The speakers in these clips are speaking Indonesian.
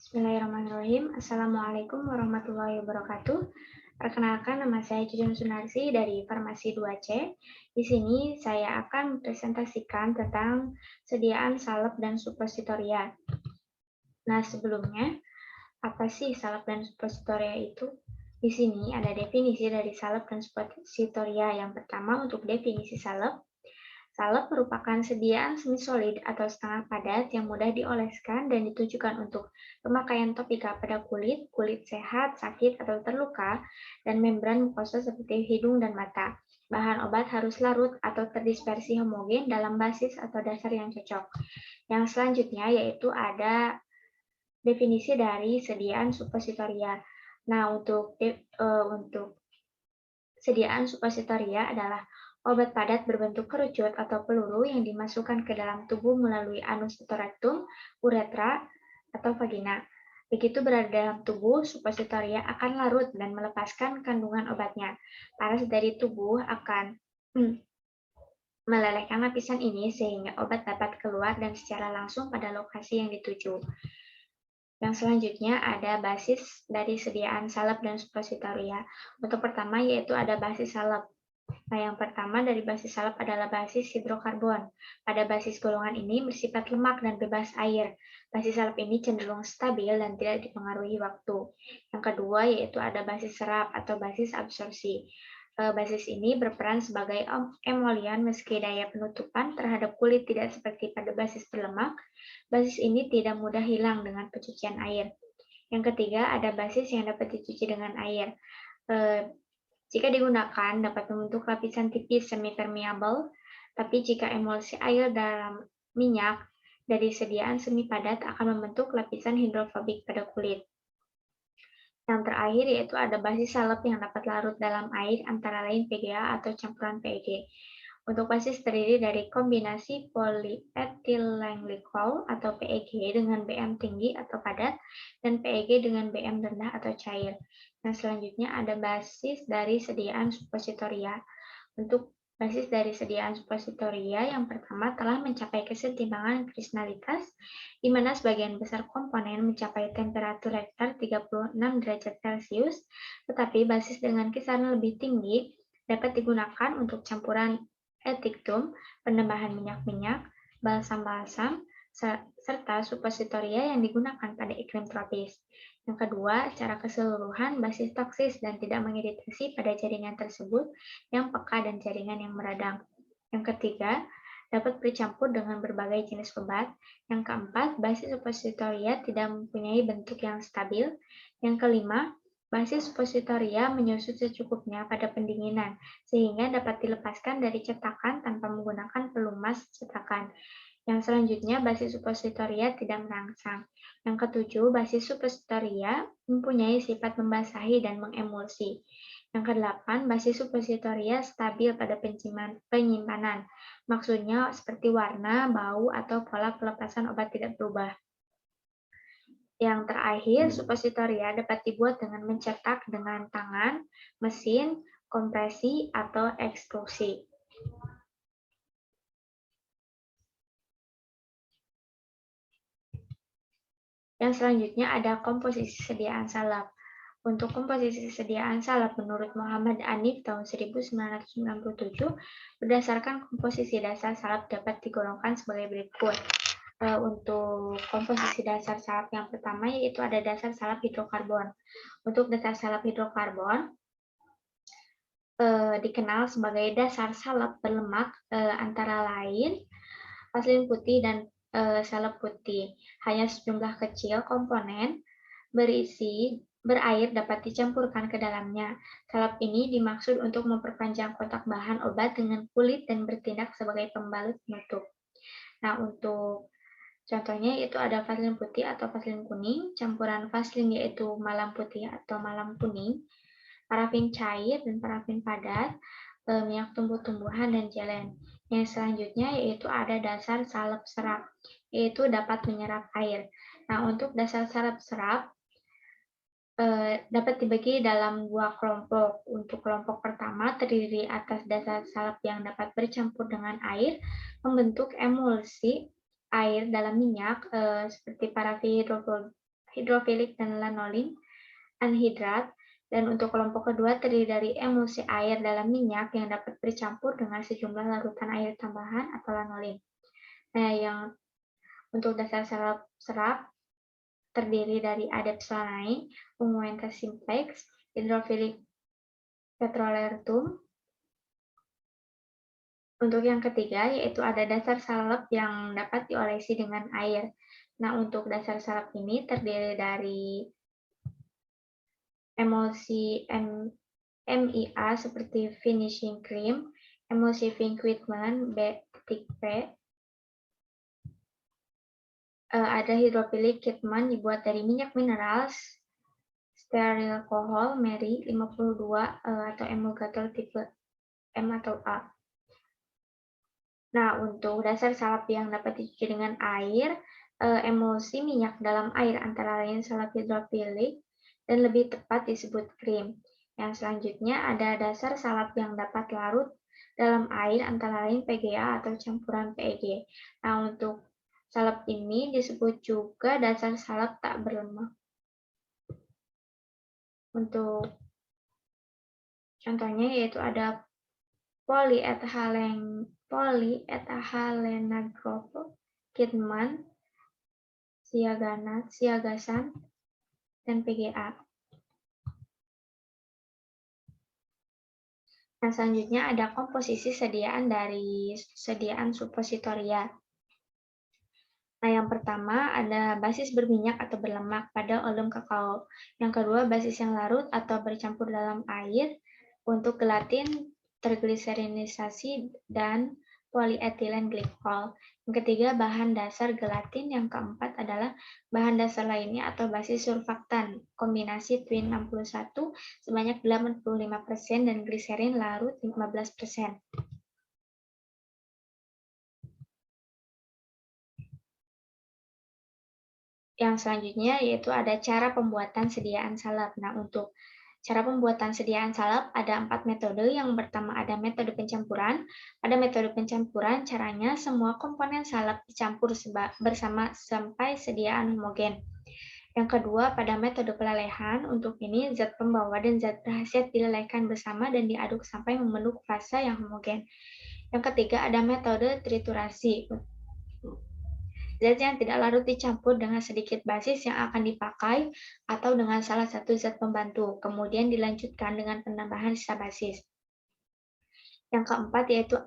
Bismillahirrahmanirrahim. Assalamualaikum warahmatullahi wabarakatuh. Perkenalkan, nama saya Jujun Sunarsi dari Farmasi 2C. Di sini saya akan presentasikan tentang sediaan salep dan suppositoria. Nah, sebelumnya, apa sih salep dan suppositoria itu? Di sini ada definisi dari salep dan suppositoria. Yang pertama, untuk definisi salep. Salep merupakan sediaan semi-solid atau setengah padat yang mudah dioleskan dan ditujukan untuk pemakaian topika pada kulit, kulit sehat, sakit, atau terluka, dan membran mukosa seperti hidung dan mata. Bahan obat harus larut atau terdispersi homogen dalam basis atau dasar yang cocok. Yang selanjutnya yaitu ada definisi dari sediaan suppositoria. Nah, untuk sediaan suppositoria adalah obat padat berbentuk kerucut atau peluru yang dimasukkan ke dalam tubuh melalui anus atau rektum, uretra, atau vagina. Begitu berada dalam tubuh, suppositoria akan larut dan melepaskan kandungan obatnya. Panas dari tubuh akan melelehkan lapisan ini sehingga obat dapat keluar dan secara langsung pada lokasi yang dituju. Yang selanjutnya ada basis dari sediaan salep dan suppositoria. Untuk pertama yaitu ada basis salep. Nah, yang pertama dari basis salep adalah basis hidrokarbon. Pada basis golongan ini bersifat lemak dan bebas air. Basis salep ini cenderung stabil dan tidak dipengaruhi waktu. Yang kedua yaitu ada basis serap atau basis absorpsi. Basis ini berperan sebagai emolian meski daya penutupan terhadap kulit tidak seperti pada basis berlemak. Basis ini tidak mudah hilang dengan pencucian air. Yang ketiga ada basis yang dapat dicuci dengan air. Jika digunakan, dapat membentuk lapisan tipis semi-permeable, tapi jika emulsi air dalam minyak dari sediaan semi padat akan membentuk lapisan hidrofobik pada kulit. Yang terakhir yaitu ada basis salep yang dapat larut dalam air antara lain PGA atau campuran PEG. Untuk basis terdiri dari kombinasi polyethylenglycol atau PEG dengan BM tinggi atau padat dan PEG dengan BM rendah atau cair. Nah, selanjutnya ada basis dari sediaan suppositoria. Untuk basis dari sediaan suppositoria yang pertama telah mencapai kesetimbangan krisnalitas, di mana sebagian besar komponen mencapai temperatur rektor 36 derajat Celcius, tetapi basis dengan kisaran lebih tinggi dapat digunakan untuk campuran etiktum, penambahan minyak-minyak, balsam-balsam, serta suppositoria yang digunakan pada iklim tropis. Yang kedua, secara keseluruhan basis toksis dan tidak mengiritasi pada jaringan tersebut yang peka dan jaringan yang meradang. Yang ketiga, dapat bercampur dengan berbagai jenis obat. Yang keempat, basis suppositoria tidak mempunyai bentuk yang stabil. Yang kelima, basis suppositoria menyusut secukupnya pada pendinginan, sehingga dapat dilepaskan dari cetakan tanpa menggunakan pelumas cetakan. Yang selanjutnya, basis suppositoria tidak merangsang. Yang ketujuh, basis suppositoria mempunyai sifat membasahi dan mengemulsi. Yang kedelapan, basis suppositoria stabil pada penyimpanan. Maksudnya seperti warna, bau, atau pola pelepasan obat tidak berubah. Yang terakhir, suppositoria dapat dibuat dengan mencetak dengan tangan, mesin, kompresi, atau ekstrusi. Yang selanjutnya ada komposisi sediaan salep. Untuk komposisi sediaan salep menurut Muhammad Anif tahun 1997, berdasarkan komposisi dasar salep dapat digolongkan sebagai berikut. Untuk komposisi dasar salep yang pertama yaitu ada dasar salep hidrokarbon. Untuk dasar salep hidrokarbon dikenal sebagai dasar salep berlemak antara lain vaselin putih dan salep putih. Hanya sejumlah kecil komponen berisi berair dapat dicampurkan ke dalamnya. Salep ini dimaksud untuk memperpanjang kotak bahan obat dengan kulit dan bertindak sebagai pembalut penutup. Nah, untuk contohnya yaitu ada vaselin putih atau vaselin kuning, campuran vaselin yaitu malam putih atau malam kuning, parafin cair dan parafin padat, minyak tumbuh-tumbuhan, dan jelen. Yang selanjutnya yaitu ada dasar salep serap, yaitu dapat menyerap air. Nah, untuk dasar salep serap dapat dibagi dalam dua kelompok. Untuk kelompok pertama terdiri atas dasar salep yang dapat bercampur dengan air, membentuk emulsi air dalam minyak seperti parafin hidrofilik dan lanolin, anhidrat, dan untuk kelompok kedua terdiri dari emulsi air dalam minyak yang dapat bercampur dengan sejumlah larutan air tambahan atau lanolin. Nah, yang untuk dasar serap terdiri dari adepsolanain, unguenta simplex, hidrofilik petrolertum. Untuk yang ketiga, yaitu ada dasar salep yang dapat diolesi dengan air. Nah, untuk dasar salep ini terdiri dari emulsi MIA seperti finishing cream, emulsi Vinquitman B-P, ada hidrofilik Kitman dibuat dari minyak mineral, steril alkohol, Mary 52 atau emulgator tipe M atau A. Nah, untuk dasar salep yang dapat dicuci dengan air, emulsi minyak dalam air antara lain salep hidrofilik dan lebih tepat disebut krim. Yang selanjutnya ada dasar salep yang dapat larut dalam air antara lain PGA atau campuran PEG. Nah, untuk salep ini disebut juga dasar salep tak berlemak. Untuk contohnya yaitu ada polyethylenagroph, Kitman, siagasan, dan PGA. Nah, selanjutnya ada komposisi sediaan dari sediaan suppositoria. Nah, yang pertama ada basis berminyak atau berlemak pada olum kakao. Yang kedua, basis yang larut atau bercampur dalam air untuk gelatin, tergliserinisasi, dan polyethylene glycol. Yang ketiga, bahan dasar gelatin. Yang keempat adalah bahan dasar lainnya atau basis surfaktan, kombinasi twin 61 sebanyak 85% dan gliserin larut 15%. Yang selanjutnya yaitu ada cara pembuatan sediaan salep. Nah, untuk cara pembuatan sediaan salep ada 4 metode. Yang pertama ada metode pencampuran. Pada metode pencampuran, caranya semua komponen salep dicampur bersama sampai sediaan homogen. Yang kedua, pada metode pelelehan, untuk ini zat pembawa dan zat berkhasiat dilelehkan bersama dan diaduk sampai membentuk fase yang homogen. Yang ketiga, ada metode triturasi. Zat yang tidak larut dicampur dengan sedikit basis yang akan dipakai atau dengan salah satu zat pembantu, kemudian dilanjutkan dengan penambahan sisa basis. Yang keempat yaitu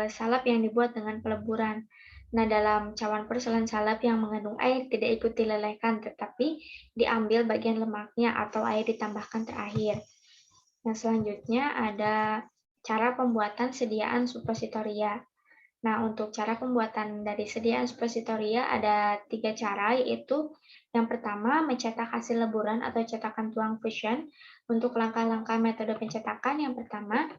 salep yang dibuat dengan peleburan. Nah, dalam cawan porselen salep yang mengandung air tidak ikut dilelehkan, tetapi diambil bagian lemaknya atau air ditambahkan terakhir. Yang selanjutnya ada cara pembuatan sediaan suppositoria. Nah, untuk cara pembuatan dari sediaan suppositoria ada 3 cara, yaitu yang pertama mencetak hasil leburan atau cetakan tuang fusion. Untuk langkah-langkah metode pencetakan, yang pertama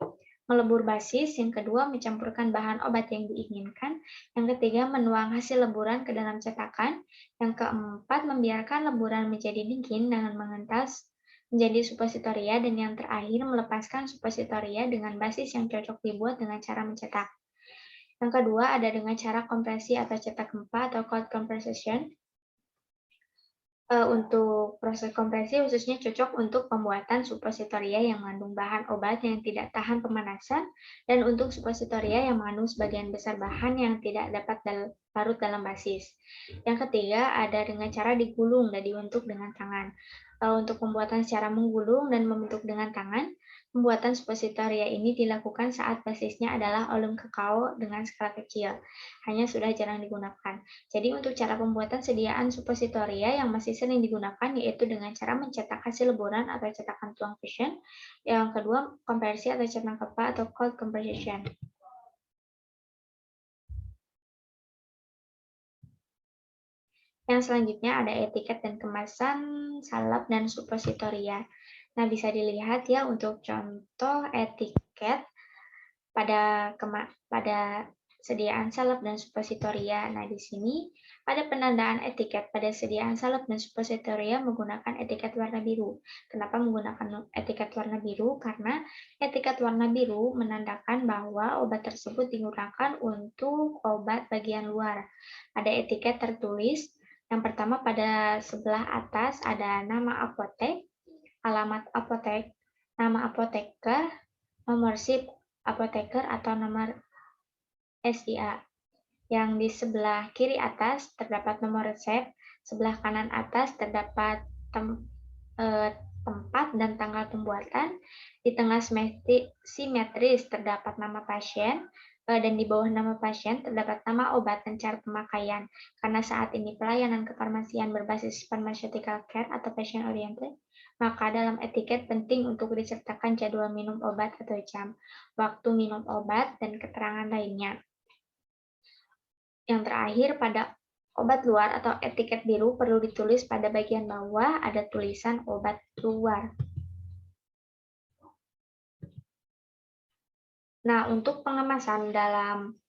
melebur basis, yang kedua mencampurkan bahan obat yang diinginkan, yang ketiga menuang hasil leburan ke dalam cetakan, yang keempat membiarkan leburan menjadi dingin dengan mengentas menjadi suppositoria, dan yang terakhir melepaskan suppositoria dengan basis yang cocok dibuat dengan cara mencetak. Yang kedua ada dengan cara kompresi atau cetak gempa atau cold compression. Untuk proses kompresi khususnya cocok untuk pembuatan suppositoria yang mengandung bahan obat yang tidak tahan pemanasan dan untuk suppositoria yang mengandung sebagian besar bahan yang tidak dapat larut dalam basis. Yang ketiga ada dengan cara digulung dan dibentuk dengan tangan. Untuk pembuatan secara menggulung dan membentuk dengan tangan, pembuatan suppositoria ini dilakukan saat basisnya adalah olum kakao dengan skala kecil, hanya sudah jarang digunakan. Jadi untuk cara pembuatan sediaan suppositoria yang masih sering digunakan yaitu dengan cara mencetak hasil leburan atau cetakan tuang fusion. Yang kedua, kompresi atau cetak gempa atau cold compression. Yang selanjutnya ada etiket dan kemasan salep dan suppositoria. Nah, bisa dilihat ya untuk contoh etiket pada sediaan salep dan suppositoria. Nah, di sini pada penandaan etiket pada sediaan salep dan suppositoria menggunakan etiket warna biru. Kenapa menggunakan etiket warna biru? Karena etiket warna biru menandakan bahwa obat tersebut digunakan untuk obat bagian luar. Pada etiket tertulis Yang pertama pada sebelah atas ada nama apotek, alamat apotek, nama apoteker, nomor SIP apoteker atau nomor SIA. Yang di sebelah kiri atas terdapat nomor resep, sebelah kanan atas terdapat tempat dan tanggal pembuatan, di tengah simetris terdapat nama pasien, dan di bawah nama pasien terdapat nama obat dan cara pemakaian. Karena saat ini pelayanan kefarmasian berbasis pharmaceutical care atau patient oriented, maka dalam etiket penting untuk disertakan jadwal minum obat atau jam, waktu minum obat, dan keterangan lainnya. Yang terakhir, pada obat luar atau etiket biru perlu ditulis pada bagian bawah ada tulisan obat luar. Nah, untuk pengemasan dalam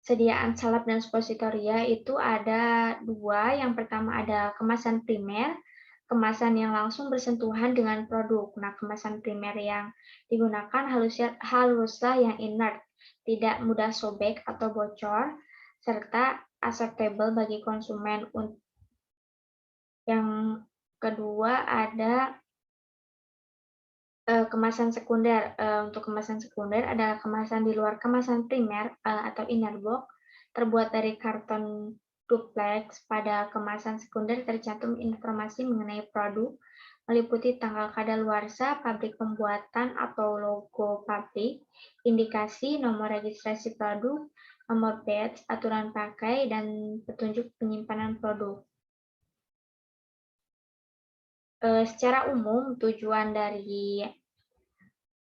sediaan salep dan suppositoria itu ada dua. Yang pertama ada kemasan primer, kemasan yang langsung bersentuhan dengan produk. Nah, kemasan primer yang digunakan haruslah yang inert, tidak mudah sobek atau bocor, serta acceptable bagi konsumen. Yang kedua ada kemasan sekunder. Untuk kemasan sekunder adalah kemasan di luar kemasan primer atau inner box, terbuat dari karton duplex. Pada kemasan sekunder tercantum informasi mengenai produk, meliputi tanggal kadaluarsa, pabrik pembuatan atau logo pabrik, indikasi, nomor registrasi produk, nomor batch, aturan pakai, dan petunjuk penyimpanan produk. Secara umum, tujuan dari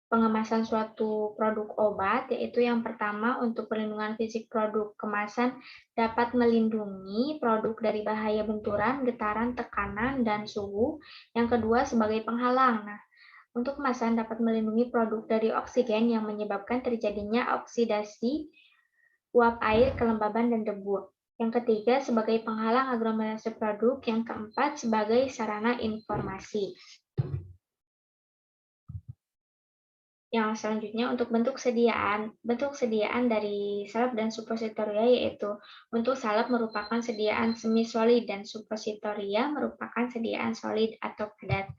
pengemasan suatu produk obat yaitu yang pertama untuk perlindungan fisik produk. Kemasan dapat melindungi produk dari bahaya benturan, getaran, tekanan, dan suhu. Yang kedua sebagai penghalang. Nah, untuk kemasan dapat melindungi produk dari oksigen yang menyebabkan terjadinya oksidasi, uap air, kelembaban, dan debu. Yang ketiga sebagai penghalang aglomerasi produk. Yang keempat sebagai sarana informasi. Yang selanjutnya untuk bentuk sediaan dari salep dan suppositoria yaitu untuk salep merupakan sediaan semi solid dan suppositoria merupakan sediaan solid atau padat.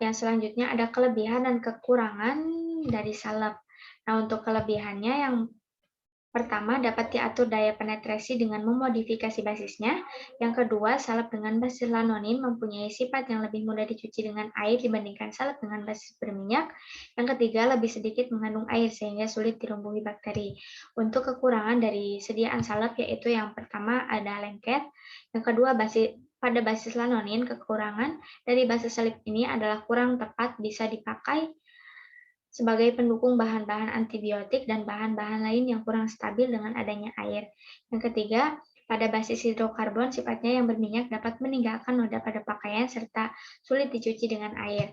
Yang selanjutnya ada kelebihan dan kekurangan dari salep. Nah, untuk kelebihannya yang pertama, dapat diatur daya penetrasi dengan memodifikasi basisnya. Yang kedua, salep dengan basis lanonin mempunyai sifat yang lebih mudah dicuci dengan air dibandingkan salep dengan basis berminyak. Yang ketiga, lebih sedikit mengandung air sehingga sulit dirumbuhi bakteri. Untuk kekurangan dari sediaan salep yaitu yang pertama ada lengket. Yang kedua, pada basis lanonin, kekurangan dari basis salep ini adalah kurang tepat bisa dipakai sebagai pendukung bahan-bahan antibiotik dan bahan-bahan lain yang kurang stabil dengan adanya air. Yang ketiga, pada basis hidrokarbon sifatnya yang berminyak dapat meninggalkan noda pada pakaian serta sulit dicuci dengan air.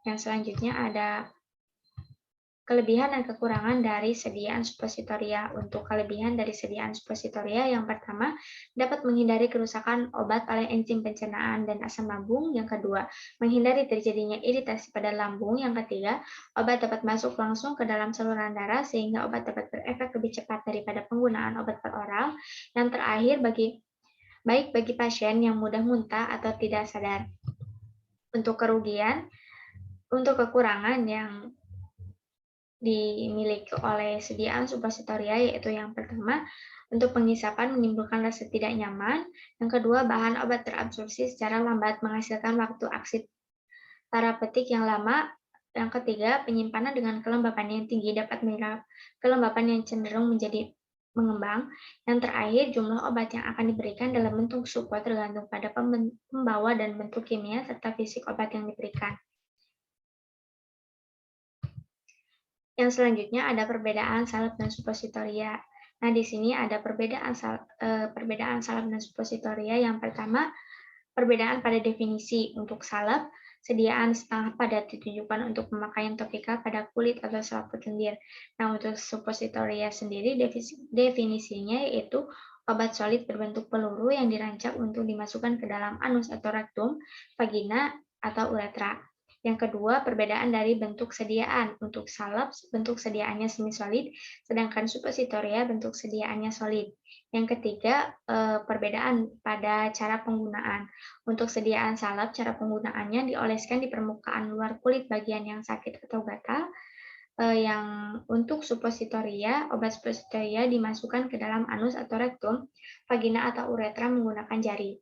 Yang selanjutnya ada kelebihan dan kekurangan dari sediaan suppositoria. Untuk kelebihan dari sediaan suppositoria, yang pertama, dapat menghindari kerusakan obat oleh enzim pencernaan dan asam lambung. Yang kedua, menghindari terjadinya iritasi pada lambung. Yang ketiga, obat dapat masuk langsung ke dalam saluran darah sehingga obat dapat berefek lebih cepat daripada penggunaan obat per oral. Yang terakhir, baik bagi pasien yang mudah muntah atau tidak sadar. Untuk kekurangan yang dimiliki oleh sediaan suppositoria yaitu yang pertama, untuk pengisapan menimbulkan rasa tidak nyaman. Yang kedua, bahan obat terabsorpsi secara lambat menghasilkan waktu aksi terapeutik yang lama. Yang ketiga, penyimpanan dengan kelembapan yang tinggi dapat menyerap kelembapan yang cenderung menjadi mengembang. Yang terakhir, jumlah obat yang akan diberikan dalam bentuk suppo tergantung pada pembawa dan bentuk kimia serta fisik obat yang diberikan. Yang selanjutnya ada perbedaan salep dan suppositoria. Nah, di sini ada perbedaan salep dan suppositoria. Yang pertama, perbedaan pada definisi. Untuk salep, sediaan setengah padat ditujukan untuk pemakaian topikal pada kulit atau selaput lendir. Nah, untuk suppositoria sendiri definisinya yaitu obat solid berbentuk peluru yang dirancang untuk dimasukkan ke dalam anus atau rektum, vagina, atau uretra. Yang kedua, perbedaan dari bentuk sediaan. Untuk salep, bentuk sediaannya semisolid, sedangkan suppositoria bentuk sediaannya solid. Yang ketiga, perbedaan pada cara penggunaan. Untuk sediaan salep, cara penggunaannya dioleskan di permukaan luar kulit bagian yang sakit atau gatal. Yang untuk suppositoria, obat suppositoria dimasukkan ke dalam anus atau rektum, vagina atau uretra menggunakan jari.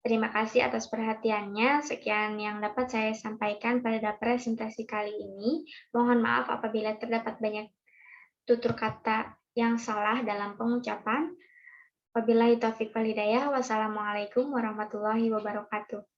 Terima kasih atas perhatiannya. Sekian yang dapat saya sampaikan pada presentasi kali ini. Mohon maaf apabila terdapat banyak tutur kata yang salah dalam pengucapan. Wabillahi taufiq wal hidayah. Wassalamualaikum warahmatullahi wabarakatuh.